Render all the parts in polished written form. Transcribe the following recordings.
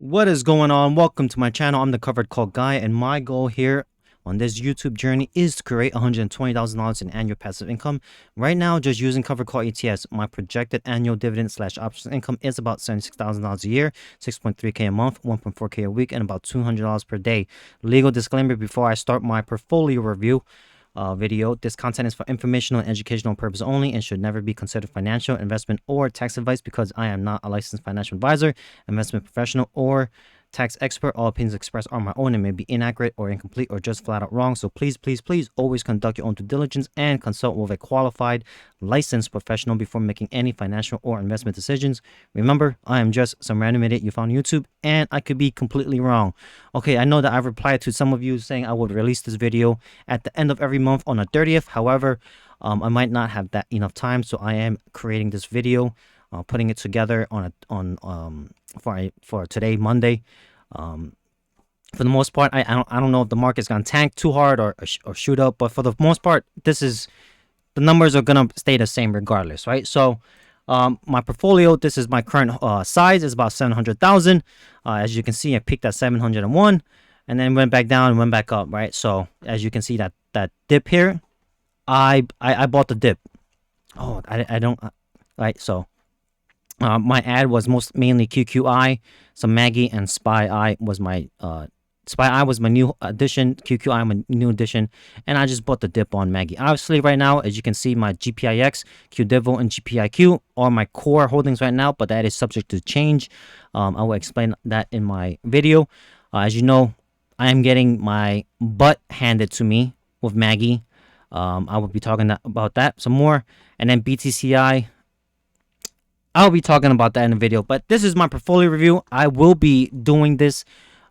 What is going on? Welcome to my channel. I'm the Covered Call Guy, and my goal here on this YouTube journey is to create $120,000 in annual passive income. Right now, just using Covered Call ETFs, my projected annual dividend slash options income is about $76,000 a year, 6.3K a month, 1.4K a week, and about $200 per day. Legal disclaimer before I start my portfolio review video: this content is for informational and educational purposes only and should never be considered financial, investment, or tax advice because I am not a licensed financial advisor, investment professional, or tax expert. All opinions expressed are my own and may be inaccurate or incomplete or just flat out wrong. So please always conduct your own due diligence and consult with a qualified licensed professional before making any financial or investment decisions. Remember, I am just some random idiot you found on YouTube, and I could be completely wrong. Okay, I know that I've replied to some of you saying I would release this video at the end of every month on the 30th. However, I might not have that enough time, so I am creating this video, putting it together for today, Monday. For the most part, I don't know if the market's gonna tank too hard or shoot up, but for the most part, the numbers are gonna stay the same regardless, right? So my portfolio, this is my current size, is about 700,000. As you can see, I peaked at 701 and then went back down and went back up, right? So as you can see, that dip here, I bought the dip. Oh, I don't, right? So my ad was mainly QQI, some Maggie, and SPY was my new addition, QQI my new addition, and I just bought the dip on Maggie. Obviously, right now, as you can see, my GPIX, QDivil, and GPIQ are my core holdings right now, but that is subject to change. I will explain that in my video. As you know, I am getting my butt handed to me with Maggie. I will be talking about that some more, and then BTCI. I'll be talking about that in the video, but this is my portfolio review. I will be doing this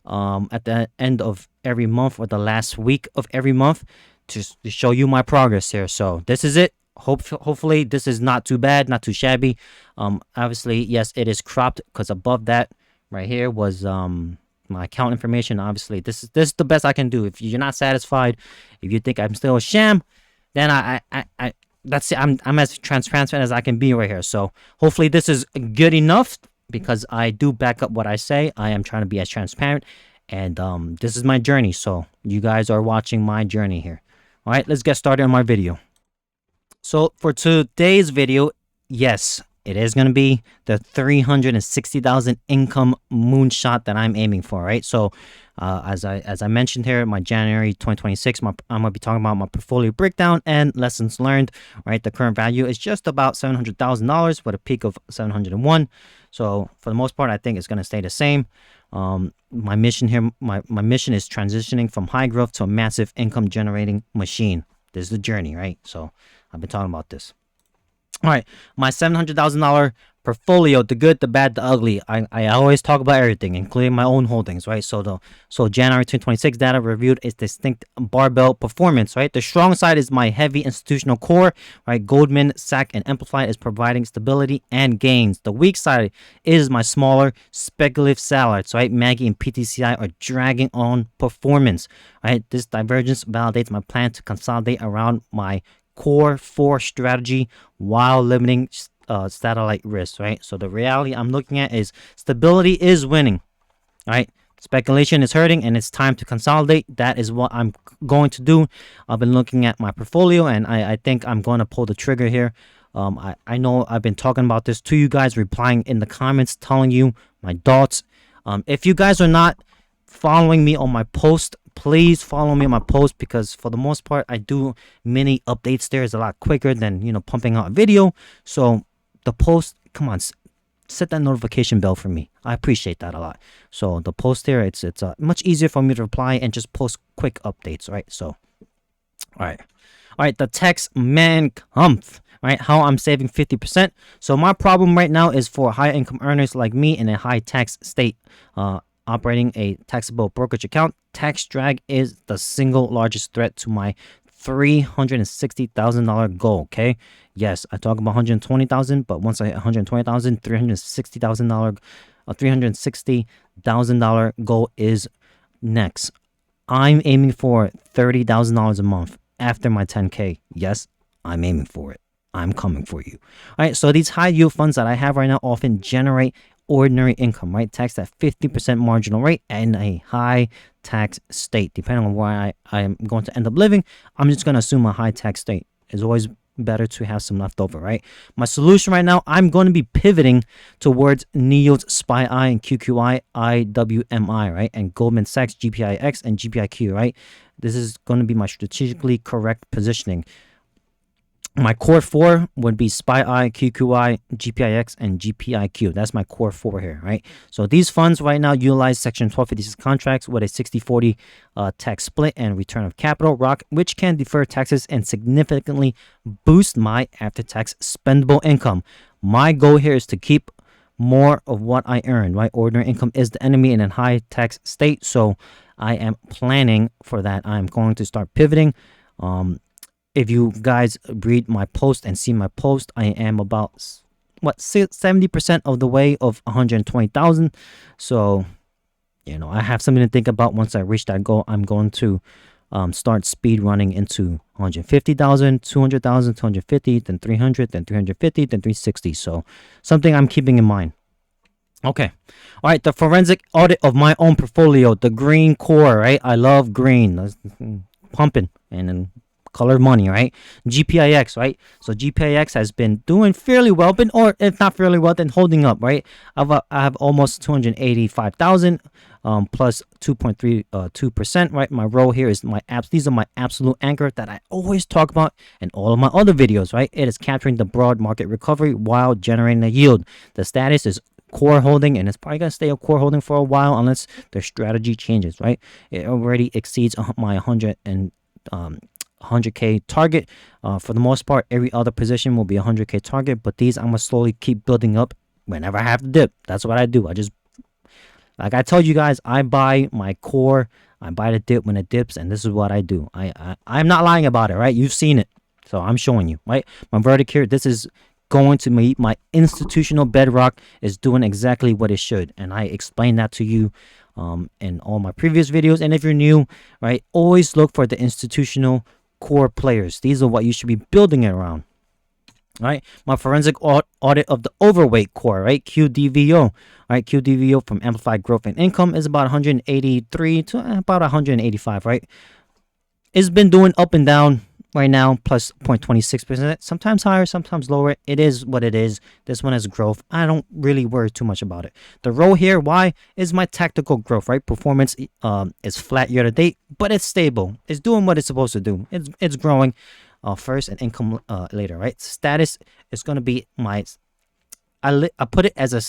at the end of every month or the last week of every month to show you my progress here. So this is it. Hopefully this is not too bad, not too shabby. Obviously, yes, it is cropped because above that right here was my account information. Obviously, this is the best I can do. If you're not satisfied, if you think I'm still a sham, then that's it. I'm as transparent as I can be right here. So hopefully this is good enough because I do back up what I say. I am trying to be as transparent, and this is my journey. So you guys are watching my journey here. All right, let's get started on my video. So for today's video, yes, it is going to be the 360,000 income moonshot that I'm aiming for, right? So as I mentioned here, my January 2026, I'm going to be talking about my portfolio breakdown and lessons learned, right? The current value is just about $700,000 with a peak of 701. So for the most part, I think it's going to stay the same. My mission here, my mission is transitioning from high growth to a massive income generating machine. This is the journey, right? So I've been talking about this. All right, my $700,000 portfolio, the good, the bad, the ugly. I always talk about everything, including my own holdings, right? So January 2026 data reviewed is distinct barbell performance, right? The strong side is my heavy institutional core, right? Goldman, Sachs, and Amplified is providing stability and gains. The weak side is my smaller speculative salads, right? Maggie and PTCI are dragging on performance, right? This divergence validates my plan to consolidate around my core 4 strategy while limiting satellite risk, right? So the reality I'm looking at is stability is winning, right? Speculation is hurting and it's time to consolidate. That is what I'm going to do. I've been looking at my portfolio and I think I'm going to pull the trigger here. I know I've been talking about this to you guys, replying in the comments, telling you my thoughts. If you guys are not following me on my post, please follow me on my post, because for the most part I do mini updates there. Is a lot quicker than, you know, pumping out a video. So the post, come on, set that notification bell for me. I appreciate that a lot. So the post there, it's much easier for me to reply and just post quick updates, right? So all right, the text man humph, right? How I'm saving 50%. So my problem right now is for high income earners like me in a high tax state, operating a taxable brokerage account. Tax drag is the single largest threat to my $360,000 goal. Okay, yes, I talk about 120,000, but once I hit 120,000, $360,000 goal is next. I'm aiming for $30,000 a month after my 10K. Yes, I'm aiming for it. I'm coming for you. All right, so these high yield funds that I have right now often generate ordinary income, right? Taxed at 50% marginal rate in a high tax state. Depending on where I am going to end up living, I'm just going to assume a high tax state. It's always better to have some left over, right? My solution right now, I'm going to be pivoting towards NEO's SPY and QQI, IWMI, right? And Goldman Sachs, GPIX, and GPIQ, right? This is going to be my strategically correct positioning. My core 4 would be SPY, QQI, GPIX, and GPIQ. That's my core 4 here, right? So these funds right now utilize Section 1256 contracts with a 60-40 tax split and return of capital, ROC, which can defer taxes and significantly boost my after-tax spendable income. My goal here is to keep more of what I earn, right? Ordinary income is the enemy in a high tax state, so I am planning for that. I'm going to start pivoting. If you guys read my post and see my post, I am about 70% of the way of 120,000. So, I have something to think about. Once I reach that goal, I'm going to start speed running into 150,000, 200,000, 250, then 300, then 350, then 360. So, something I'm keeping in mind. Okay. All right. The forensic audit of my own portfolio, the green core, right? I love green. That's pumping. And then color money, right? GPIX, right? So GPIX has been doing fairly well, or if not fairly well, then holding up, right? I have almost 285,000 plus 2.32%, right? My row here is these are my absolute anchor that I always talk about in all of my other videos, right? It is capturing the broad market recovery while generating a yield. The status is core holding, and it's probably gonna stay a core holding for a while unless their strategy changes, right? It already exceeds my 100K target. For the most part, every other position will be 100K target, but these I'm gonna slowly keep building up whenever I have to dip. That's what I do. Like I told you guys, I buy my core, I buy the dip when it dips, and this is what I do. I'm not lying about it, right? You've seen it, so I'm showing you, right? My verdict here, this is going to meet my institutional bedrock, is doing exactly what it should, and I explained that to you in all my previous videos. And if you're new, right, always look for the institutional core players. These are what you should be building it around, right? My forensic audit of the overweight core, right? QDVO, right? QDVO from Amplified Growth and Income is about 183 to about 185, right? It's been doing up and down right now, plus 0.26%, sometimes higher, sometimes lower. It is what it is. This one has growth. I don't really worry too much about it. The row here, why, is my tactical growth, right? Performance is flat year to date, but it's stable. It's doing what it's supposed to do. It's growing first and income later, right? Status is going to be my... I put it as a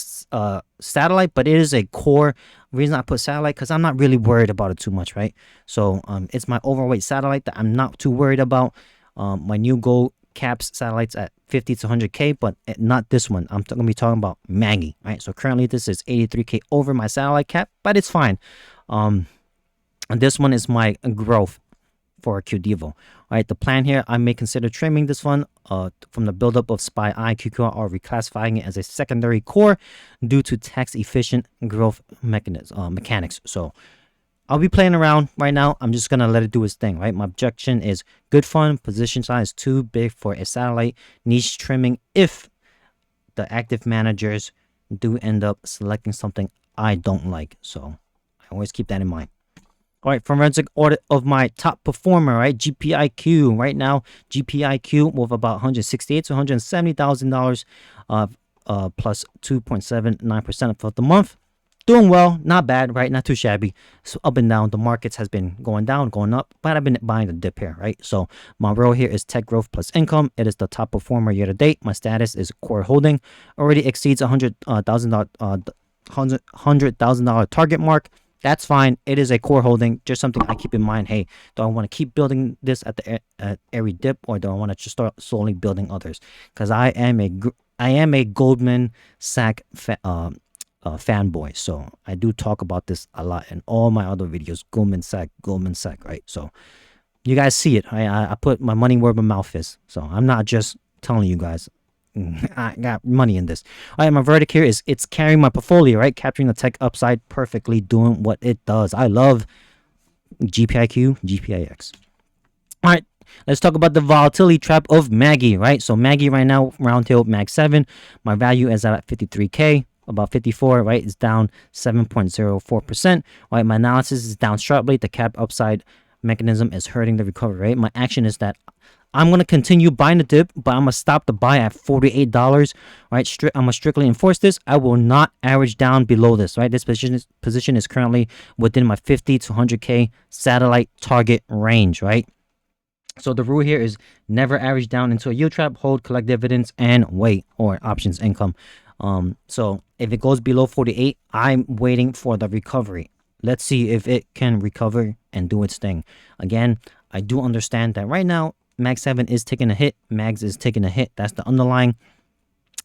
satellite, but it is a core. Reason I put satellite, because I'm not really worried about it too much, right? So it's my overweight satellite that I'm not too worried about. My new goal caps satellites at 50 to 100K, but not this one. I'm going to be talking about Maggie, right? So currently this is 83K over my satellite cap, but it's fine. And this one is my growth for QDevo. Right, the plan here, I may consider trimming this fund from the buildup of SPY QQR or reclassifying it as a secondary core due to tax efficient growth mechanics. So I'll be playing around right now. I'm just gonna let it do its thing, right? My objection is good fund, position size too big for a satellite, niche trimming if the active managers do end up selecting something I don't like. So I always keep that in mind. All right, forensic audit of my top performer, right? GPIQ right now, GPIQ with about $168,000 to $170,000, plus 2.79% for the month. Doing well, not bad, right? Not too shabby. So up and down, the markets has been going down, going up, but I've been buying the dip here, right? So my row here is tech growth plus income. It is the top performer year to date. My status is core holding. Already exceeds $100,000 target mark. That's fine. It is a core holding. Just something I keep in mind. Hey, do I want to keep building this at every dip, or do I want to just start slowly building others? Because I am a Goldman Sachs fanboy, so I do talk about this a lot in all my other videos. Goldman Sachs, right? So you guys see it. I put my money where my mouth is. So I'm not just telling you guys. I got money in this. All right, my verdict here is it's carrying my portfolio, right? Capturing the tech upside perfectly, doing what it does. I love GPIQ, GPIX. All right, let's talk about the volatility trap of Maggie, right? So Maggie right now, round tail Mag 7. My value is at 53K. about 54, right? It's down 7.04%, right? My analysis is down sharply. The cap upside mechanism is hurting the recovery, right? My action is that I'm going to continue buying the dip, but I'm going to stop the buy at $48, right? I'm going to strictly enforce this. I will not average down below this, right? This position is currently within my 50 to 100K satellite target range, right? So the rule here is never average down into a yield trap, hold, collect dividends, and wait, or options income. So if it goes below 48, I'm waiting for the recovery. Let's see if it can recover and do its thing. Again, I do understand that right now, Mag 7 is taking a hit. Mags is taking a hit. That's the underlying.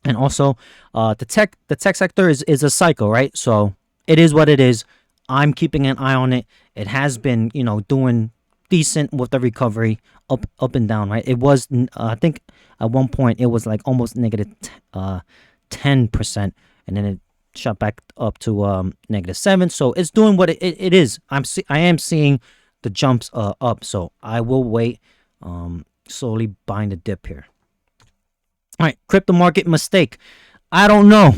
And also, the tech sector is a cycle, right? So it is what it is. I'm keeping an eye on it. It has been, doing decent with the recovery, up and down, right? It was, I think, at one point it was like almost negative 10%, and then it shot back up to -7. So it's doing what it is. I am seeing the jumps up. So I will wait. Slowly buying the dip here. All right, crypto market mistake. I don't know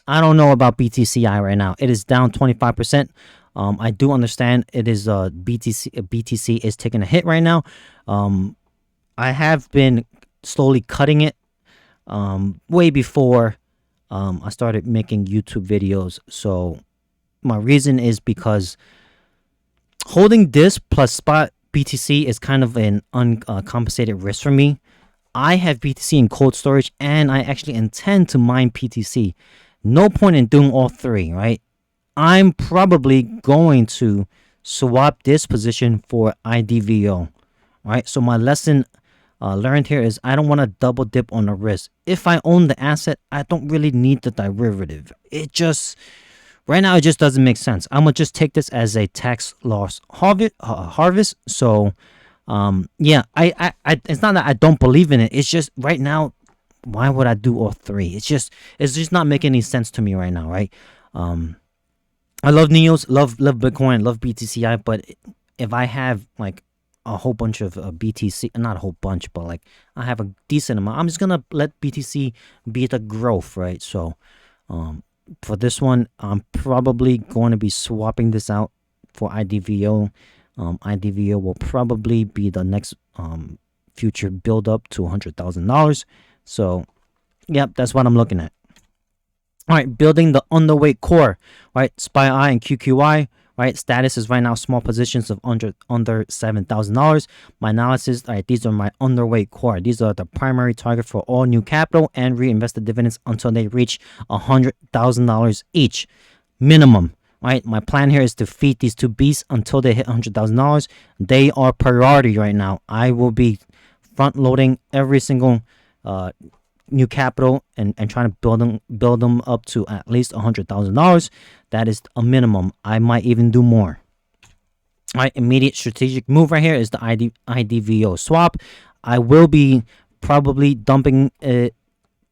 about BTCI right now. It is down 25%. I do understand it is BTC is taking a hit right now. I have been slowly cutting it way before I started making YouTube videos. So my reason is because holding this plus spot BTC is kind of an uncompensated risk for me. I have BTC in cold storage, and I actually intend to mine PTC. No point in doing all three, right? I'm probably going to swap this position for IDVO, right? So my lesson learned here is I don't want to double dip on the risk. If I own the asset, I don't really need the derivative. Right now, it just doesn't make sense. I'm going to just take this as a tax loss harvest. So, yeah, I it's not that I don't believe in it. It's just right now, why would I do all three? It's just not making any sense to me right now, right? I love NEOs, love Bitcoin, love BTCI, but if I have like a whole bunch of BTC, not a whole bunch, but like I have a decent amount, I'm just going to let BTC be the growth, right? So, for this one, I'm probably going to be swapping this out for IDVO. IDVO will probably be the next future build up to $100,000. So, yep, that's what I'm looking at. All right, building the underweight core, right? SPY and QQI, right? Status is right now small positions of under $7,000. My analysis, all right, these are my underweight core. These are the primary target for all new capital and reinvested dividends until they reach $100,000 each minimum. Right, my plan here is to feed these two beasts until they hit $100,000. They are priority right now. I will be front loading every single new capital and trying to build them up to at least $100,000. That is a minimum. I might even do more. All right, immediate strategic move right here is the IDVO swap. I will be probably dumping it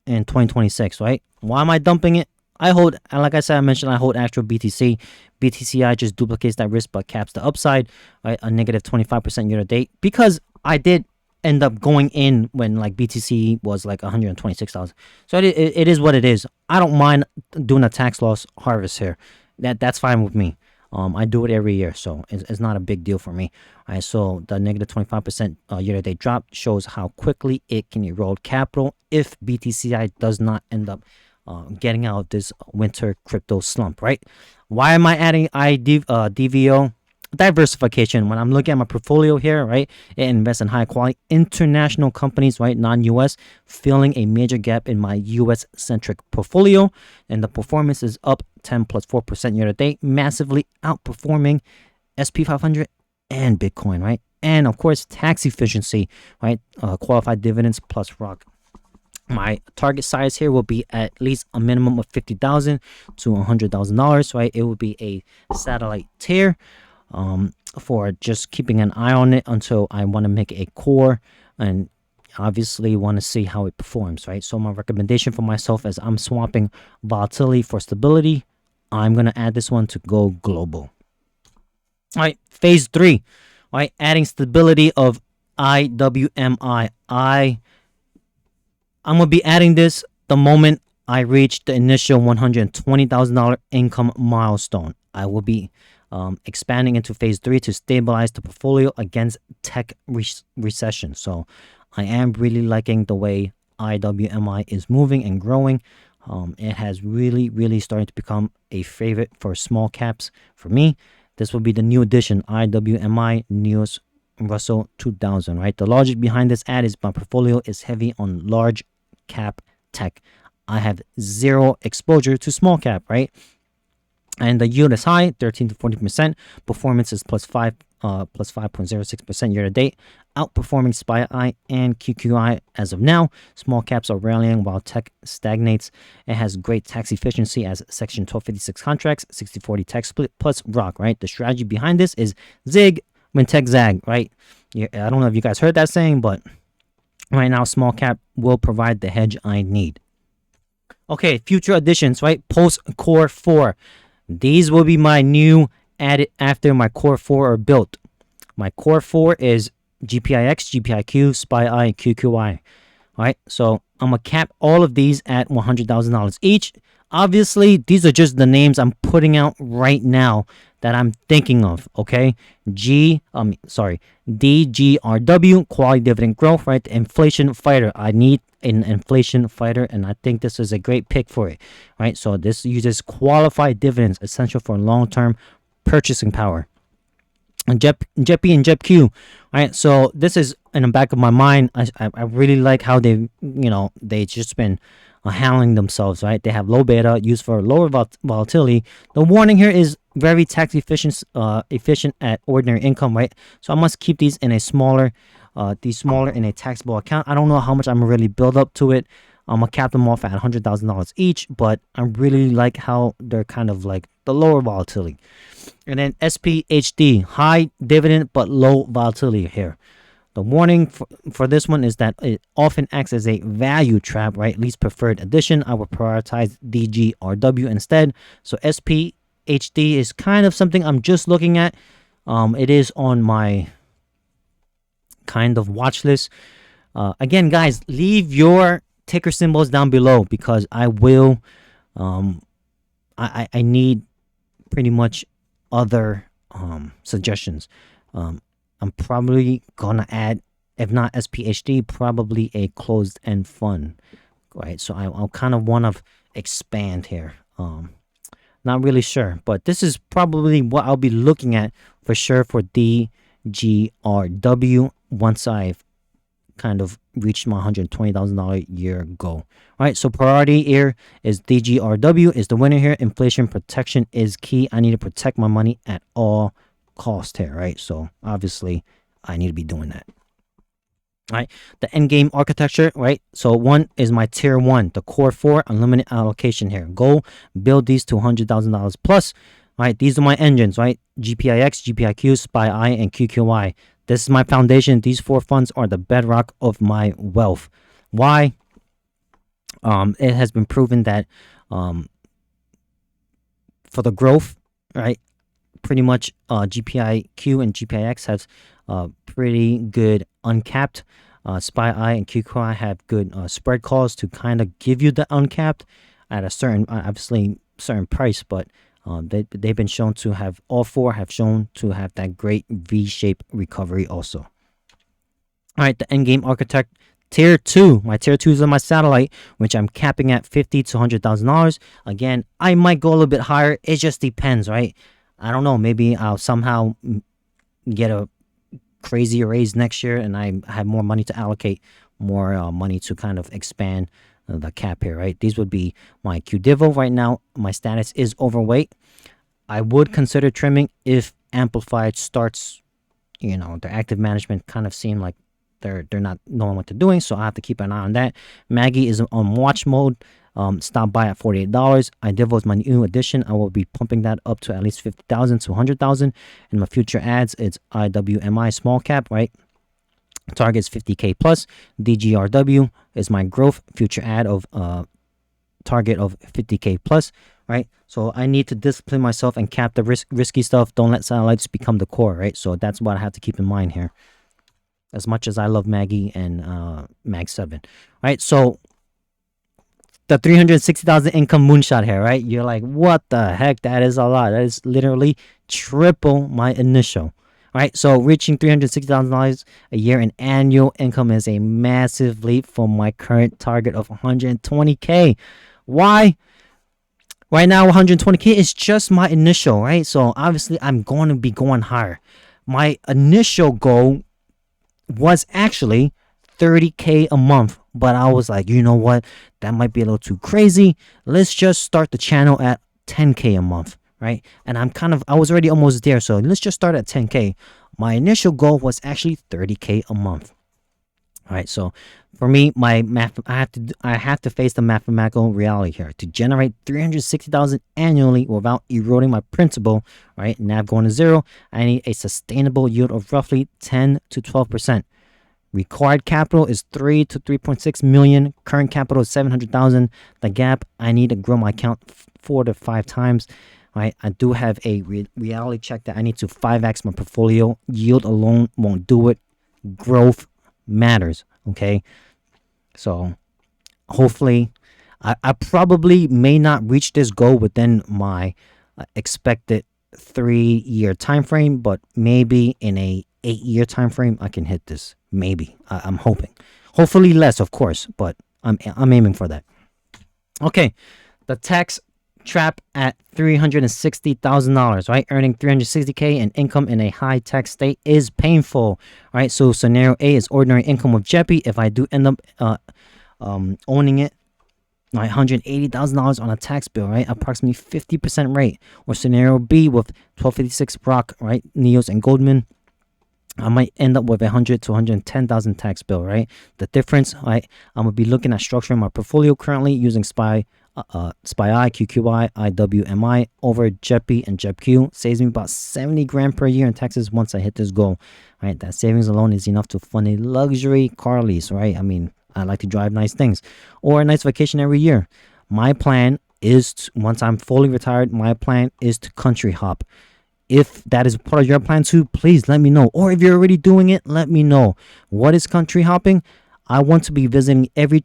in 2026. Right? Why am I dumping it? I hold, like I said, I hold actual BTC. BTCI just duplicates that risk but caps the upside, right? A negative 25% year to date, because I did end up going in when like BTC was like 126,000. So it is what it is. I don't mind doing a tax loss harvest here. That's fine with me. I do it every year, so it's not a big deal for me. All right, so the negative 25% year-to-date drop shows how quickly it can erode capital if BTCI does not end up getting out of this winter crypto slump, right? Why am I adding DVO? Diversification. When I'm looking at my portfolio here, right, it invests in high quality international companies, right, non-US, filling a major gap in my US centric portfolio, and the performance is up 10+4% year to date, massively outperforming SP 500 and Bitcoin, right? And of course, tax efficiency, right? Qualified dividends plus ROC. My target size here will be at least a minimum of $50,000 to $100,000, right? It will be a satellite tier for just keeping an eye on it until I want to make a core and obviously want to see how it performs, right? So my recommendation for myself as I'm swapping volatility for stability, I'm going to add this one to go global. All right, phase 3, right? Adding stability of IWMI. I'm going to be adding this the moment I reached the initial $120,000 income milestone. I will be expanding into phase 3 to stabilize the portfolio against tech recession. So I am really liking the way IWMI is moving and growing. It has really started to become a favorite for small caps for me. This will be the new addition, IWMI Neos Russell 2000, right? The logic behind this ad is my portfolio is heavy on large cap tech. I have zero exposure to small cap, right? And the yield is high, 13 to 40%. Performance is plus 5.06% year to date, outperforming SPY and QQI as of now. Small caps are rallying while tech stagnates. It has great tax efficiency as Section 1256 contracts, 60/40 tax split plus ROC, right? The strategy behind this is zig when tech zag, right? Yeah, I don't know if you guys heard that saying, but right now small cap will provide the hedge I need. Okay, future additions, right? Post Core 4. These will be my new added after my Core 4 are built. My Core 4 is GPIX, GPIQ, SPY, and QQI. All right, so I'm going to cap all of these at $100,000 each. Obviously, these are just the names I'm putting out right now that I'm thinking of, okay? DGRW, quality dividend growth, right? The inflation fighter. I need an inflation fighter, and I think this is a great pick for it, right? So this uses qualified dividends, essential for long-term purchasing power. And JEPI and JEPQ, right? So this is in the back of my mind. I really like how they just been handling themselves, right? They have low beta, used for lower volatility. The warning here is very tax efficient at ordinary income, right? So I must keep these in a smaller in a taxable account. I don't know how much I'm gonna really build up to it. I'm gonna cap them off at $100,000 each, but I really like how they're kind of like the lower volatility. And then SPHD, high dividend but low volatility here. The warning for this one is that it often acts as a value trap, right? Least preferred addition. I will prioritize DGRW instead. So SPHD is kind of something I'm just looking at. It is on my kind of watch list. Again, guys, leave your ticker symbols down below because I will. I need pretty much other suggestions. I'm probably gonna add, if not SPHD, probably a closed-end fund, right? So I'll kind of want to expand here. Not really sure, but this is probably what I'll be looking at for sure for DGRW once I've kind of reached my $120,000 year goal. All right, so priority here is DGRW is the winner here. Inflation protection is key. I need to protect my money at all cost here, right? So obviously I need to be doing that. All right, the end game architecture, right? So one is my tier 1, the core 4 unlimited allocation here. Goal, build these to $100,000 plus. All right, these are my engines, right? GPIX, GPIQ, SPY, and QQI. This is my foundation. These 4 funds are the bedrock of my wealth. Why? It has been proven that for the growth, right? Pretty much GPIQ and GPIX have pretty good uncapped. SPY and QQI have good spread calls to kind of give you the uncapped at a certain, obviously certain price, but they've been shown to have, all 4 have shown to have that great V-shaped recovery also. All right, the endgame architect tier 2. My tier 2 is on my satellite, which I'm capping at $50,000 to $100,000. Again, I might go a little bit higher. It just depends, right? I don't know. Maybe I'll somehow get a crazy raise next year, and I have more money to allocate, more money to kind of expand the cap here, right? These would be my QDivo right now. My status is overweight. I would consider trimming if Amplified starts, their active management kind of seem like they're not knowing what they're doing, so I have to keep an eye on that. Maggie is on watch mode. Stop by at $48. IDivo is my new addition. I will be pumping that up to at least $50,000 to $100,000. And my future ads, it's IWMI small cap, right? Target is $50K plus. DGRW is my growth future ad of target of $50K plus, right? So I need to discipline myself and cap the risky stuff. Don't let satellites become the core, right? So that's what I have to keep in mind here. As much as I love Maggie and Mag 7, right? So the 360,000 income moonshot here, right? You're like, what the heck? That is a lot. That is literally triple my initial. Right? So reaching $360,000 a year in annual income is a massive leap from my current target of 120K. Why? Right now, 120K is just my initial, right? So obviously, I'm going to be going higher. My initial goal was actually 30K a month, but I was like, you know what? That might be a little too crazy. Let's just start the channel at 10K a month, right? And I was already almost there, so let's just start at 10K. My initial goal was actually 30K a month. All right, so for me, I have to face the mathematical reality here. To generate 360,000 annually without eroding my principal, right? NAV going to zero, I need a sustainable yield of roughly 10 to 12%. Required capital is 3 to 3.6 million. Current capital is 700,000. The gap, I need to grow my account 4 to 5 times. Right, I do have a reality check that I need to 5x my portfolio. Yield alone won't do it. Growth matters. Okay, so hopefully I probably may not reach this goal within my expected 3-year time frame, but maybe in a 8-year time frame I can hit this. Maybe I'm hopefully less, of course, but I'm aiming for that. Okay, the tax trap at $360,000, right? Earning 360K in income in a high tax state is painful, right? So scenario A is ordinary income with JEPI. If I do end up owning it, right, $180,000 on a tax bill, right? Approximately 50% rate. Or scenario B with 1256 Rock, right? Neos and Goldman, I might end up with $100,000 to $110,000 tax bill, right? The difference, right? I'm gonna be looking at structuring my portfolio currently using SPY QQI, IWMI over JEPI and JEPQ. Saves me about 70 grand per year in taxes once I hit this goal, right? That savings alone is enough to fund a luxury car lease, right? I mean, I like to drive nice things or a nice vacation every year. My plan is to, once I'm fully retired, my plan is to country hop. If that is part of your plan too, please let me know. Or if you're already doing it, let me know. What is country hopping? I want to be visiting every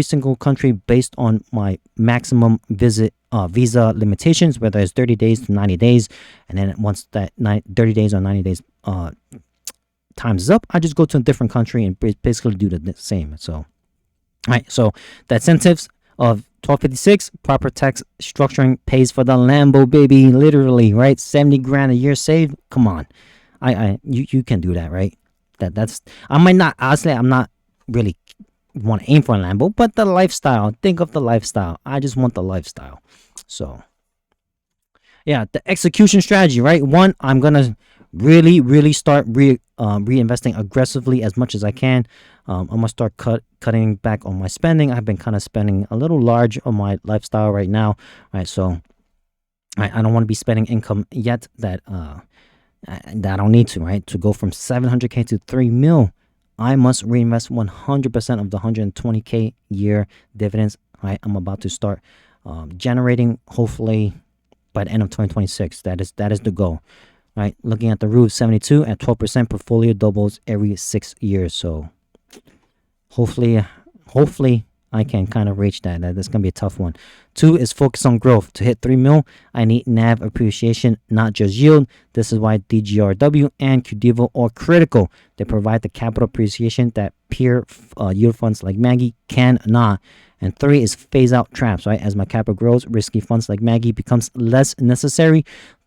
single country based on my maximum visa limitations, whether it's 30 days to 90 days. And then once that 30 days or 90 days times is up, I just go to a different country and basically do the same. So, all right. So the incentives of 1256 proper tax structuring pays for the Lambo, baby. Literally, right? 70 grand a year saved. Come on, you can do that, right? That's I might not, honestly, I'm not really want to aim for a Lambo, but the lifestyle. Think of the lifestyle. I just want the lifestyle. So yeah, the execution strategy, right? One, I'm gonna really start reinvesting aggressively as much as I can. I'm gonna start cutting back on my spending. I've been kind of spending a little large on my lifestyle right now, right? So I don't want to be spending income yet that I don't need to, right? To go from 700K to 3 mil, I must reinvest 100% of the 120K year dividends, right? I'm about to start generating, hopefully by the end of 2026. That is the goal, right? Looking at the Rule 72 at 12%, portfolio doubles every 6 years. So hopefully I can kind of reach that. That's going to be a tough one. 2 is focus on growth. To hit 3 mil, I need NAV appreciation, not just yield. This is why DGRW and QDivo are critical. They provide the capital appreciation that peer yield funds like Maggie cannot. And 3 is phase out traps, right? As my capital grows, risky funds like Maggie becomes less necessary.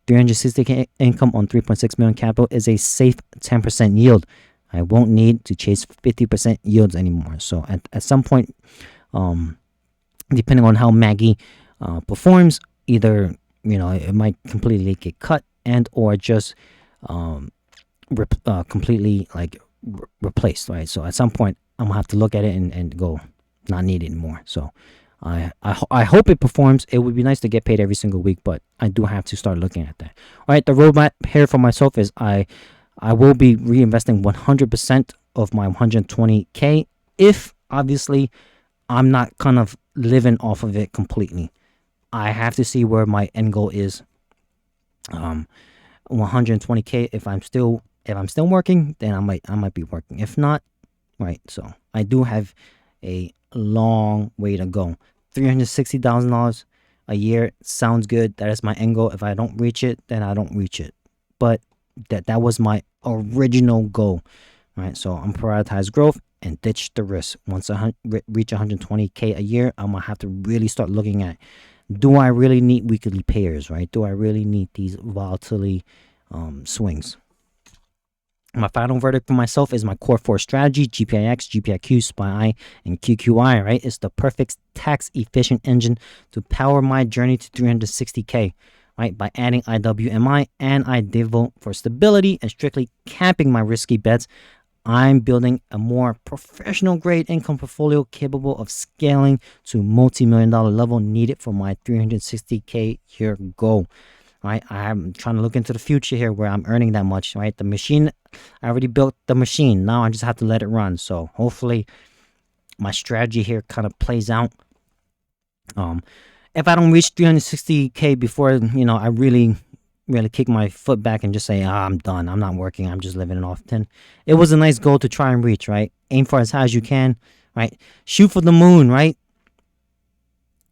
360K income on 3.6 million capital is a safe 10% yield. I won't need to chase 50% yields anymore. So at some point, depending on how Maggie performs, either it might completely get cut and or just completely replaced, right? So at some point I'm gonna have to look at it and go, not needed anymore. So I hope it performs. It would be nice to get paid every single week, but I do have to start looking at that. All right, the roadmap here for myself is I will be reinvesting 100% of my 120K if obviously I'm not kind of living off of it completely. I have to see where my end goal is. 120K. If I'm still working, then I might be working. If not, right. So I do have a long way to go. $360,000 a year sounds good. That is my end goal. If I don't reach it, then I don't reach it. But that was my original goal. Right, so I'm prioritize growth and ditch the risk. Once I reach 120K a year, I'm gonna have to really start looking at, do I really need weekly pairs, right? Do I really need these volatility swings? My final verdict for myself is my core 4 strategy: GPIX, GPIQ, SPY, and QQI, right? It's the perfect tax efficient engine to power my journey to 360K, right? By adding IWMI and IDIVO for stability and strictly capping my risky bets, I'm building a more professional grade income portfolio capable of scaling to multi-million-dollar level needed for my 360K year goal. Right, I'm trying to look into the future here where I'm earning that much. Right, the machine, I already built the machine. Now I just have to let it run. So hopefully my strategy here kind of plays out. If I don't reach 360K before, I really kick my foot back and just say, I'm done. I'm not working. I'm just living it off 10. It was a nice goal to try and reach, right? Aim for as high as you can, right? Shoot for the moon, right?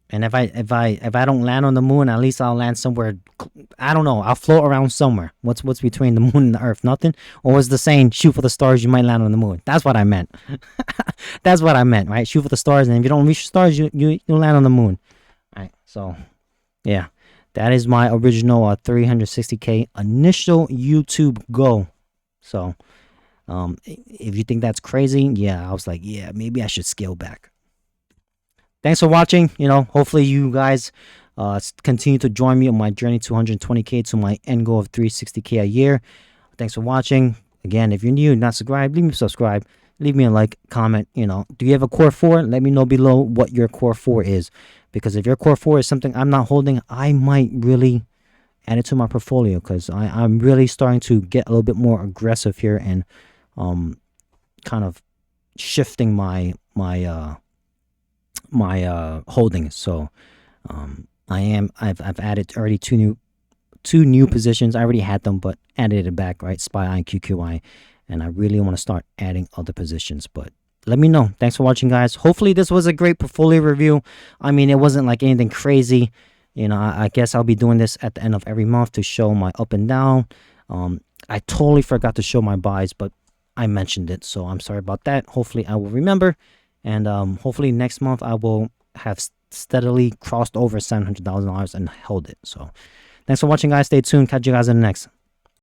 And if I don't land on the moon, at least I'll land somewhere. I don't know. I'll float around somewhere. What's between the moon and the earth? Nothing. Or was the saying, shoot for the stars, you might land on the moon? That's what I meant. That's what I meant, right? Shoot for the stars, and if you don't reach the stars, you'll land on the moon. All right. So, yeah. That is my original 360K initial YouTube goal. So, if you think that's crazy, yeah, I was like, yeah, maybe I should scale back. Thanks for watching. Hopefully you guys continue to join me on my journey to 120K to my end goal of 360K a year. Thanks for watching. Again, if you're new, not subscribed, leave me a subscribe. Leave me a like, comment. Do you have a core 4? Let me know below what your core 4 is. Because if your core 4 is something I'm not holding, I might really add it to my portfolio. Because I'm really starting to get a little bit more aggressive here and kind of shifting my holdings. So I've added already two new positions. I already had them, but added it back, right? SPY and QQI. And I really want to start adding other positions, but let me know. Thanks for watching, guys. Hopefully this was a great portfolio review. I mean, it wasn't like anything crazy. I guess I'll be doing this at the end of every month to show my up and down. I totally forgot to show my buys, but I mentioned it, so I'm sorry about that. Hopefully I will remember, and hopefully next month I will have steadily crossed over $700,000 and held it. So thanks for watching, guys. Stay tuned. Catch you guys in the next.